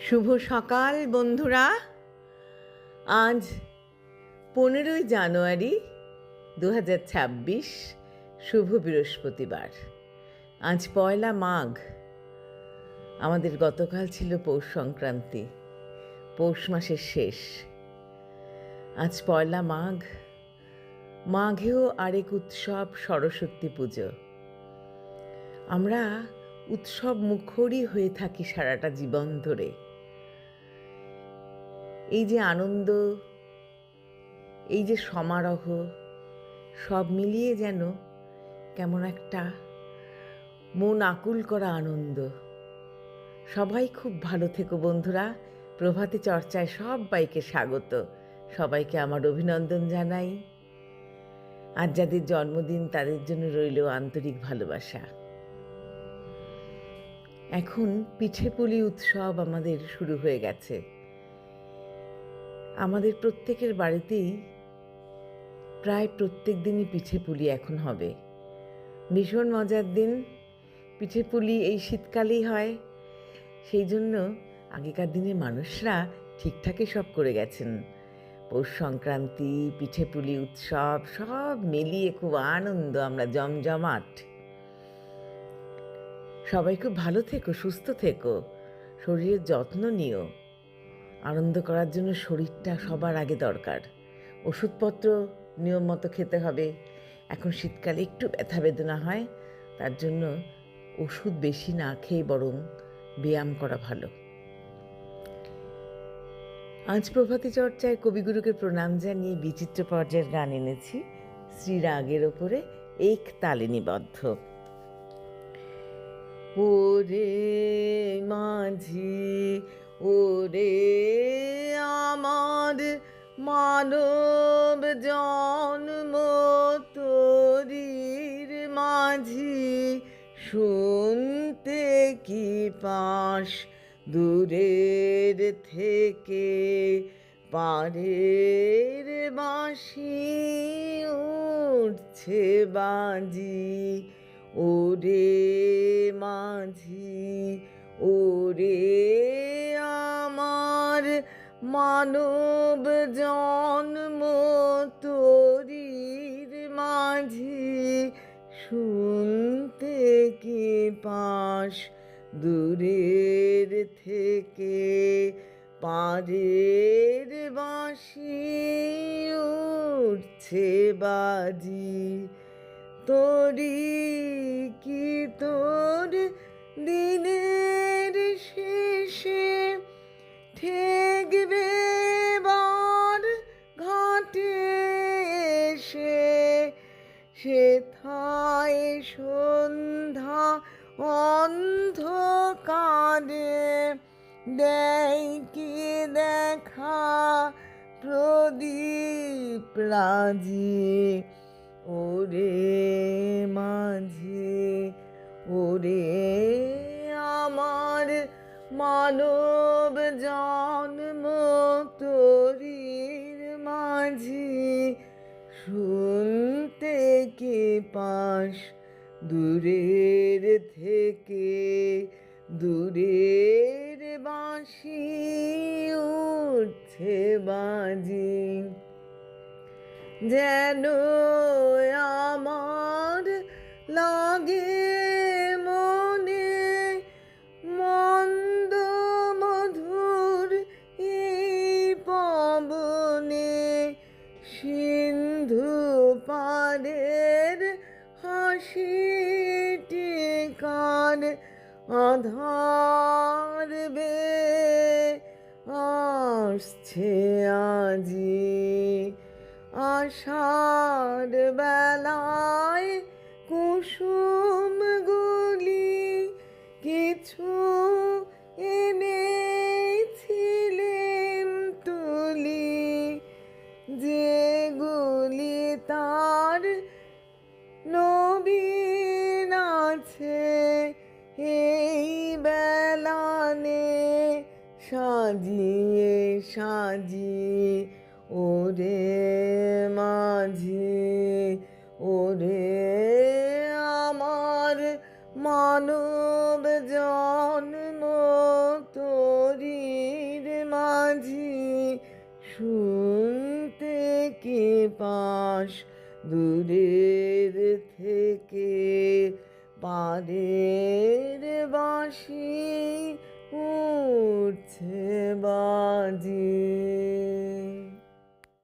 শুভ সকাল বন্ধুরা। আজ 15ই জানুয়ারি 2026, শুভ বৃহস্পতিবার। আজ পয়লা মাঘ। আমাদের গতকাল ছিল পৌষ সংক্রান্তি, পৌষ মাসের শেষ। আজ পয়লা মাঘ। মাঘেও আরেক উৎসব, সরস্বতী পুজো। আমরা উৎসব মুখরই হয়ে থাকি সারাটা জীবন ধরে। এই যে আনন্দ, এই যে সমারোহ, সব মিলিয়ে যেন কেমন একটা মন আকুল করা আনন্দ। সবাই খুব ভালো থেকো বন্ধুরা। প্রভাতী চর্চায় সবাইকে স্বাগত, সবাইকে আমার অভিনন্দন জানাই। আজ যাদের জন্মদিন তাদের জন্য রইল আন্তরিক ভালোবাসা। এখন পিঠেপুলি উৎসব আমাদের শুরু হয়ে গেছে। আমাদের প্রত্যেকের বাড়িতেই প্রায় প্রত্যেক দিনই পিঠেপুলি এখন হবে। ভীষণ মজার দিন। পিঠেপুলি এই শীতকালেই হয়, সেই জন্য আগেকার দিনে মানুষরা ঠিকঠাকই সব করে গেছেন। পৌষ সংক্রান্তি, পিঠেপুলি উৎসব সব মিলিয়ে খুব আনন্দ, আমরা জমজমাট। সবাই খুব ভালো থেকো, সুস্থ থেকো, শরীরের যত্ন নিও। আনন্দ করার জন্য শরীরটা সবার আগে দরকার। ওষুধপত্র নিয়ম মতো খেতে হবে। এখন শীতকালে একটু ব্যথা বেদনা হয়, তার জন্য ওষুধ বেশি না খেয়ে বরং ব্যায়াম করা ভালো। আজ প্রভাতী চর্চায় কবিগুরুকে প্রণাম জানিয়ে বিচিত্র পর্যায়ের গান এনেছি, শ্রীরাগের ওপরে এক তালে নিবদ্ধ। ওরে মাঝি, ওরে আমার মানব জন্ম তোরির মাঝি, শুনতে কি পাস দূরের থেকে পাড়ের বাঁশি উঠছে বাজি। ওরে মাঝি, ওরে আমার মানব জন্ম তোরির মাঝি, শুনতে কি পাস দূরের থেকে পাড়ের বাঁশি উঠছে বাজি। তোরি কি তোর দিনের শেষে ঠেকবে বার ঘাটে এসে, সেথায় সন্ধ্যা অন্ধকারে দেয় কি দেখা প্রদীপ রাজি। ওরে মাঝি, ওরে আমার মানব জন্ম তোরির মাঝি, শুনতে কি পাস দূরের থেকে দূরের বাঁশি উঠছে বাজি। যেন আমার লাগে মনে মন্দ মধুর এই পবনে, সিন্ধু পাড়ের হাসিটি কান আধার বে আসছে আজি। আষাঢ় বেলায় কুসুমগুলি কিছু এনেছিলেন তুলি, যেগুলি তার নবীন আছে এই বেলানে সাজিয়ে সাজিয়ে। ওরে মাঝি, ওরে আমার মানব জন্ম তোরি আকাশ দূরের থেকে পাড়ের বাঁশি উঠছে বাজি।